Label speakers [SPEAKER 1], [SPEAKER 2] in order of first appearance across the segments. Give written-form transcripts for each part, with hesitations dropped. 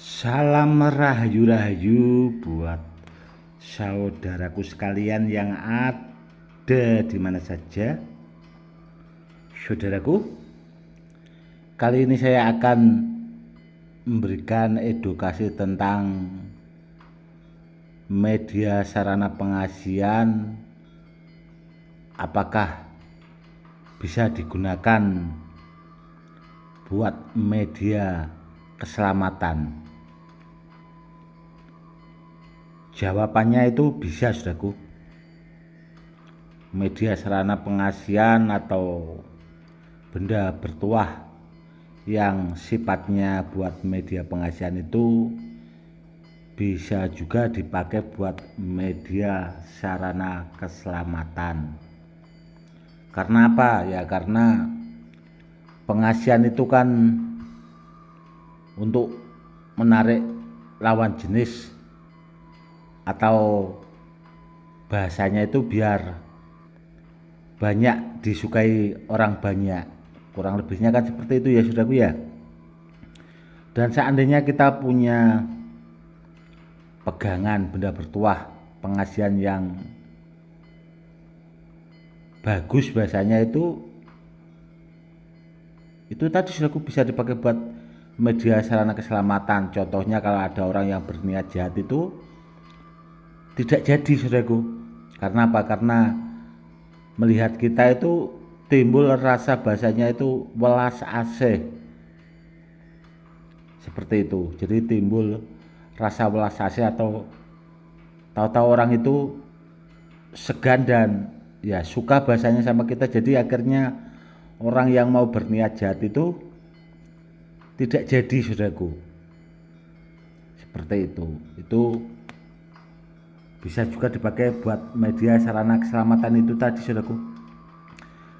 [SPEAKER 1] Salam rahayu-rahayu buat saudaraku sekalian yang ada di mana saja. Saudaraku, kali ini saya akan memberikan edukasi tentang media sarana pengasihan, apakah bisa digunakan buat media keselamatan. Jawabannya itu bisa, saudaraku. Media sarana pengasihan atau benda bertuah yang sifatnya buat media pengasihan itu bisa juga dipakai buat media sarana keselamatan. Karena apa? Ya karena pengasihan itu kan untuk menarik lawan jenis, atau bahasanya itu biar banyak disukai orang banyak. Kurang lebihnya kan seperti itu ya, saudaraku ya. Dan seandainya kita punya pegangan benda bertuah pengasihan yang bagus, bahasanya itu tadi, saudaraku, bisa dipakai buat media sarana keselamatan. Contohnya kalau ada orang yang berniat jahat itu tidak jadi, saudaraku. Karena apa? Karena melihat kita itu timbul rasa, bahasanya itu welas asih, seperti itu. Jadi timbul rasa welas asih atau tahu-tahu orang itu segan dan ya suka bahasanya sama kita. Jadi akhirnya orang yang mau berniat jahat itu tidak jadi, saudaraku. Seperti itu. Itu bisa juga dipakai buat media sarana keselamatan itu tadi, saudaraku.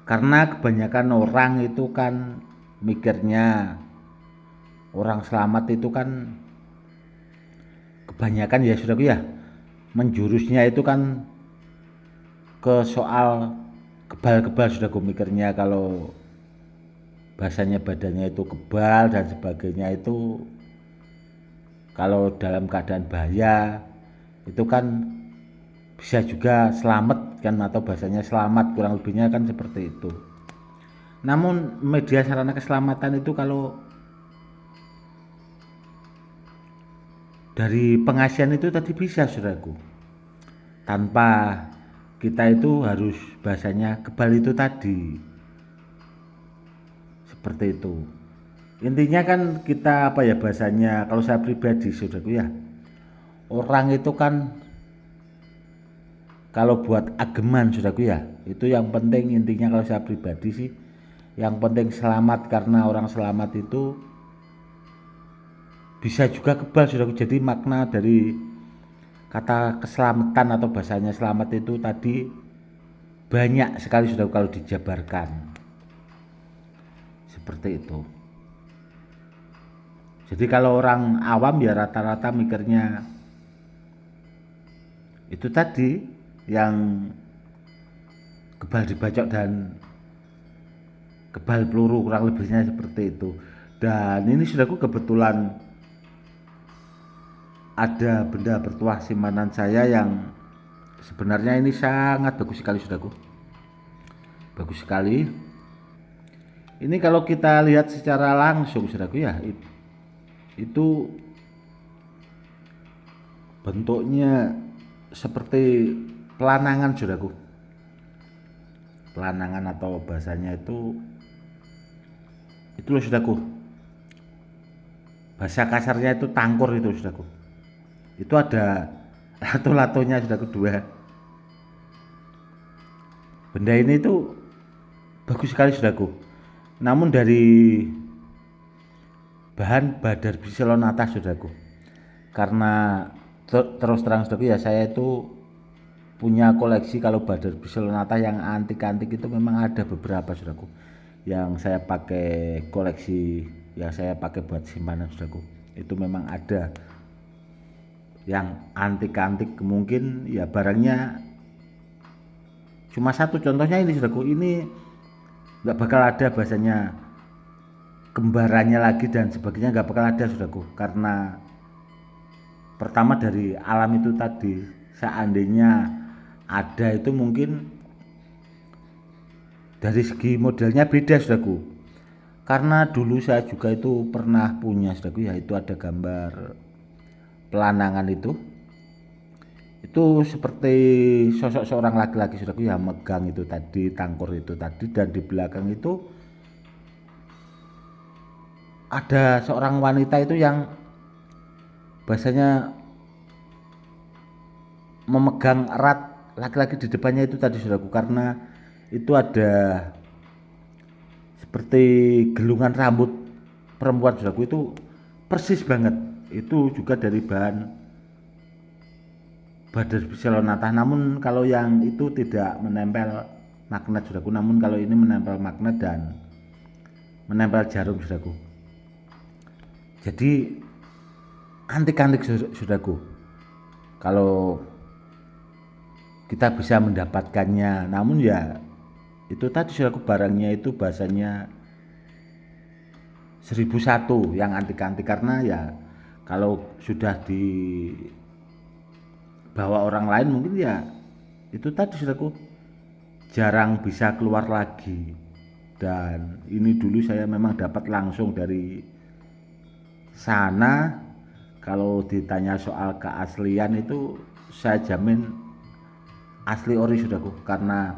[SPEAKER 1] Karena kebanyakan orang itu kan mikirnya orang selamat itu kan kebanyakan ya, saudaraku ya, menjurusnya itu kan ke soal kebal-kebal, saudaraku. Mikirnya kalau bahasanya badannya itu kebal dan sebagainya, itu kalau dalam keadaan bahaya itu kan bisa juga selamat kan, atau bahasanya selamat, kurang lebihnya kan seperti itu. Namun media sarana keselamatan itu kalau dari pengasihan itu tadi bisa, saudaraku, tanpa kita itu harus bahasanya kebal itu tadi, seperti itu. Intinya kan kita apa ya, bahasanya kalau saya pribadi, saudaraku ya, orang itu kan kalau buat ageman, saudaraku ya, itu yang penting intinya kalau saya pribadi sih, yang penting selamat. Karena orang selamat itu bisa juga kebal, saudaraku. Jadi makna dari kata keselamatan atau bahasanya selamat itu tadi banyak sekali, saudaraku, kalau dijabarkan seperti itu. Jadi kalau orang awam ya rata-rata mikirnya itu tadi, yang kebal dibacok dan kebal peluru, kurang lebihnya seperti itu. Dan ini, saudaraku, kebetulan ada benda bertuah simpanan saya yang sebenarnya ini sangat bagus sekali, saudaraku. Bagus sekali. Ini kalau kita lihat secara langsung, saudaraku ya, itu bentuknya seperti pelanangan, saudaraku. Pelanangan atau bahasanya itu loh, saudaraku. Bahasa kasarnya itu tangkur itu, saudaraku. Itu ada lato-latonya, saudaraku, dua. Benda ini itu bagus sekali, saudaraku. Namun dari bahan badar biselonata, saudaraku. Karena terus terang, saudaraku ya, saya itu punya koleksi kalau badar biselonata yang antik-antik itu memang ada beberapa, saudaraku, yang saya pakai koleksi, yang saya pakai buat simpanan, saudaraku. Itu memang ada yang antik-antik, mungkin ya barangnya cuma satu. Contohnya ini, saudaraku, ini nggak bakal ada bahasanya kembarannya lagi dan sebagainya, nggak bakal ada, saudaraku. Karena pertama dari alam itu tadi, seandainya ada itu mungkin dari segi modelnya beda saudaraku, karena dulu saya juga itu pernah punya saudaraku, yaitu ada gambar pelanangan itu seperti sosok seorang laki-laki saudaraku yang megang itu tadi, tangkur itu tadi, dan di belakang itu ada seorang wanita itu yang bahasanya memegang erat laki-laki di depannya itu tadi saudaraku, karena itu ada seperti gelungan rambut perempuan saudaraku, itu persis banget, itu juga dari bahan Bader Bisonata, namun kalau yang itu tidak menempel magnet saudaraku, namun kalau ini menempel magnet dan menempel jarum saudaraku. Jadi antik-antik saudaraku kalau kita bisa mendapatkannya, namun ya itu tadi saudaraku, barangnya itu bahasanya 1001 yang antik-antik, karena ya kalau sudah dibawa orang lain mungkin ya itu tadi saudaraku jarang bisa keluar lagi. Dan ini dulu saya memang dapat langsung dari sana. Kalau ditanya soal keaslian itu saya jamin asli ori saudaraku, karena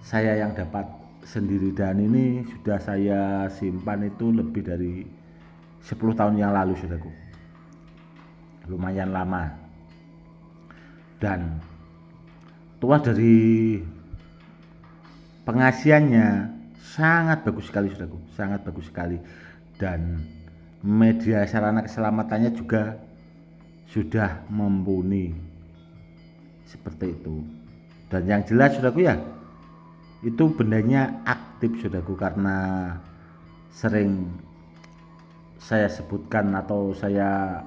[SPEAKER 1] saya yang dapat sendiri, dan ini sudah saya simpan itu lebih dari 10 tahun yang lalu saudaraku, lumayan lama. Dan tua dari pengasihannya sangat bagus sekali saudaraku, sangat bagus sekali, dan media sarana keselamatannya juga sudah mumpuni seperti itu. Dan yang jelas saudaraku ya, itu bendanya aktif saudaraku, karena sering saya sebutkan atau saya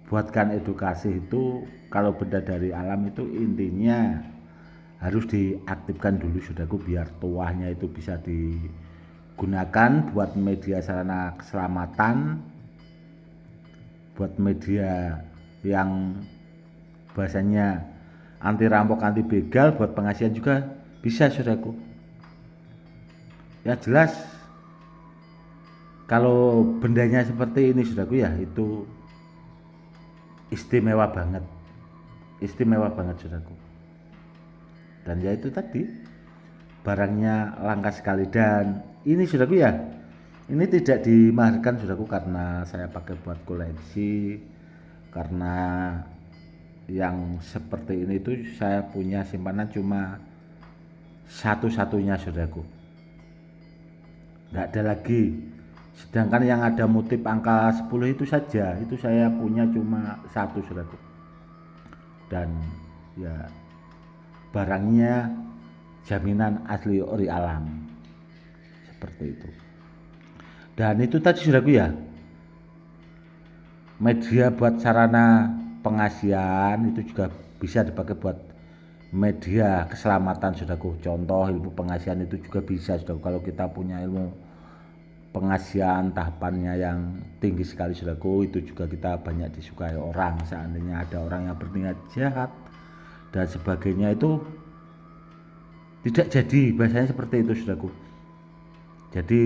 [SPEAKER 1] buatkan edukasi itu, kalau benda dari alam itu intinya harus diaktifkan dulu saudaraku, biar tuahnya itu bisa digunakan buat media sarana keselamatan, buat media yang bahasanya anti rampok, anti begal, buat pengasihan juga bisa saudaraku. Ya jelas kalau bendanya seperti ini saudaraku ya, itu istimewa banget saudaraku. Dan ya itu tadi, barangnya langka sekali, dan ini saudaraku ya, ini tidak dimaharkan saudaraku, karena saya pakai buat koleksi, karena yang seperti ini itu saya punya simpanan cuma satu-satunya saudaraku, nggak ada lagi. Sedangkan yang ada motif angka 10 itu saja, itu saya punya cuma satu saudaraku. Dan ya barangnya jaminan asli ori alam seperti itu. Dan itu tadi saudaraku ya, media buat sarana pengasihan itu juga bisa dipakai buat media keselamatan saudaraku. Contoh ilmu pengasihan itu juga bisa saudaraku, kalau kita punya ilmu pengasihan tahapannya yang tinggi sekali saudaraku, itu juga kita banyak disukai orang. Seandainya ada orang yang berniat jahat dan sebagainya, itu tidak jadi, bahasanya seperti itu saudaraku. Jadi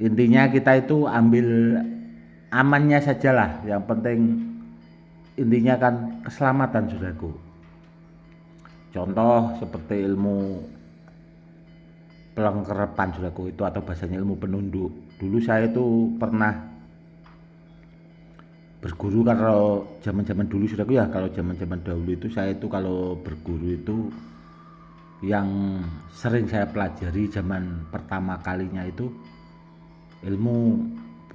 [SPEAKER 1] intinya kita itu ambil amannya sajalah, yang penting intinya kan keselamatan saudaraku. Contoh seperti ilmu pelengkerapan saudaraku itu, atau bahasanya ilmu penunduk. Dulu saya itu pernah berguru, kalau zaman-zaman dulu saudaraku ya, kalau zaman-zaman dahulu itu saya itu kalau berguru itu yang sering saya pelajari zaman pertama kalinya itu ilmu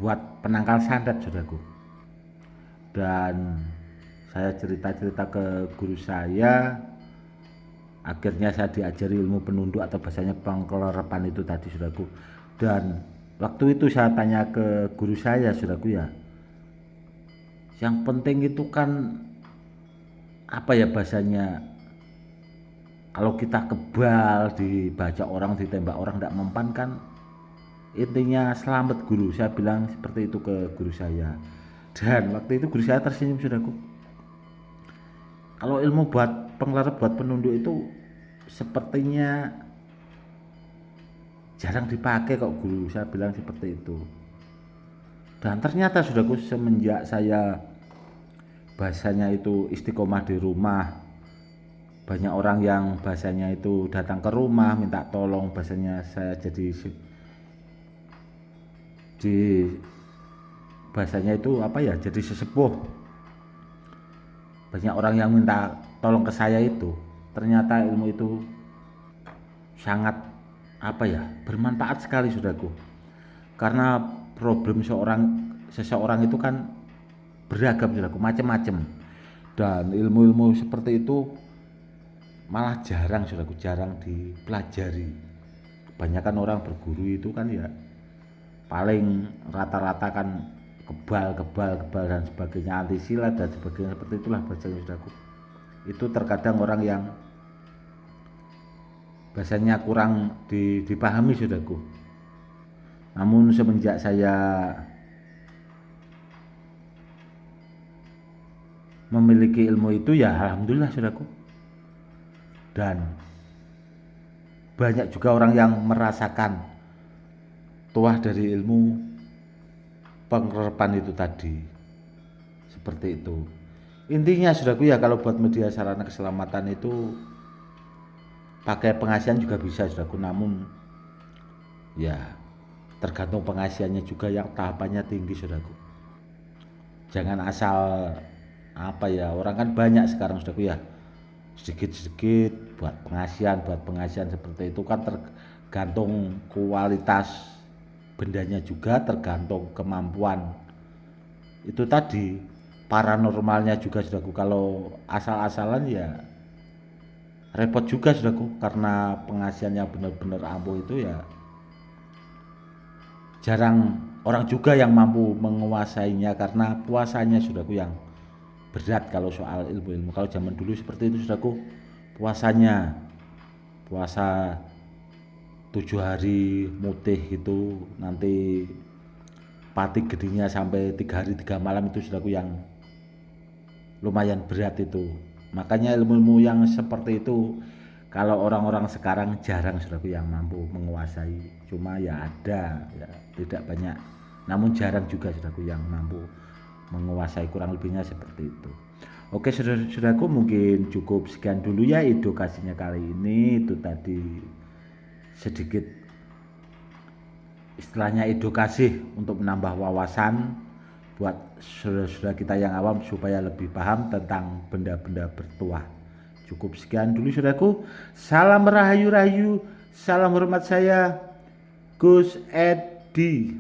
[SPEAKER 1] buat penangkal santet saudaraku. Dan saya cerita-cerita ke guru saya, akhirnya saya diajari ilmu penunduk atau bahasanya pengkelerepan itu tadi saudaraku. Dan waktu itu saya tanya ke guru saya saudaraku ya, yang penting itu kan apa ya bahasanya, kalau kita kebal, dibaca orang, ditembak orang, tidak mempan kan, intinya selamat guru. Saya bilang seperti itu ke guru saya. Dan waktu itu guru saya tersenyum saudaraku. Kalau ilmu buat pengelarap, buat penunduk itu sepertinya jarang dipakai kok, guru saya bilang seperti itu. Dan ternyata saudaraku, semenjak saya bahasanya itu istiqomah di rumah, banyak orang yang bahasanya itu datang ke rumah minta tolong, bahasanya saya jadi di bahasanya itu apa ya, jadi sesepuh. Banyak orang yang minta tolong ke saya itu. Ternyata ilmu itu sangat apa ya, bermanfaat sekali saudaraku. Karena problem seseorang itu kan beragam saudaraku, macam-macam. Dan ilmu-ilmu seperti itu malah jarang saudaraku, jarang dipelajari. Kebanyakan orang berguru itu kan ya paling rata-rata kan kebal dan sebagainya, anti silat dan sebagainya, seperti itulah bahasanya saudaraku. Itu terkadang orang yang bahasanya kurang dipahami saudaraku. Namun semenjak saya memiliki ilmu itu ya alhamdulillah saudaraku. Dan banyak juga orang yang merasakan tuah dari ilmu pengerepan itu tadi. Seperti itu. Intinya saudaraku ya, kalau buat media sarana keselamatan itu pakai pengasihan juga bisa saudaraku, namun ya tergantung pengasihannya juga yang tahapannya tinggi saudaraku. Jangan asal apa ya, orang kan banyak sekarang saudaraku ya, sedikit-sedikit buat pengasihan seperti itu kan tergantung kualitas bendanya juga, tergantung kemampuan itu tadi, paranormalnya juga saudaraku. Kalau asal-asalan ya repot juga saudaraku, karena pengasihannya benar-benar ampuh itu ya jarang orang juga yang mampu menguasainya, karena puasanya saudaraku yang berat kalau soal ilmu-ilmu. Kalau zaman dulu seperti itu saudaraku, puasa 7 hari mutih itu, nanti patik gedinya sampai 3 hari 3 malam itu saudaraku, yang lumayan berat itu. Makanya ilmu-ilmu yang seperti itu kalau orang-orang sekarang jarang saudaraku yang mampu menguasai. Cuma ya ada, ya tidak banyak, namun jarang juga saudaraku yang mampu menguasai, kurang lebihnya seperti itu. Oke saudaraku, mungkin cukup sekian dulu ya edukasinya kali ini. Itu tadi sedikit istilahnya edukasi untuk menambah wawasan buat saudara-saudara kita yang awam supaya lebih paham tentang benda-benda bertuah. Cukup sekian dulu saudaraku. Salam rahayu-rahayu, salam hormat saya Gus Edi.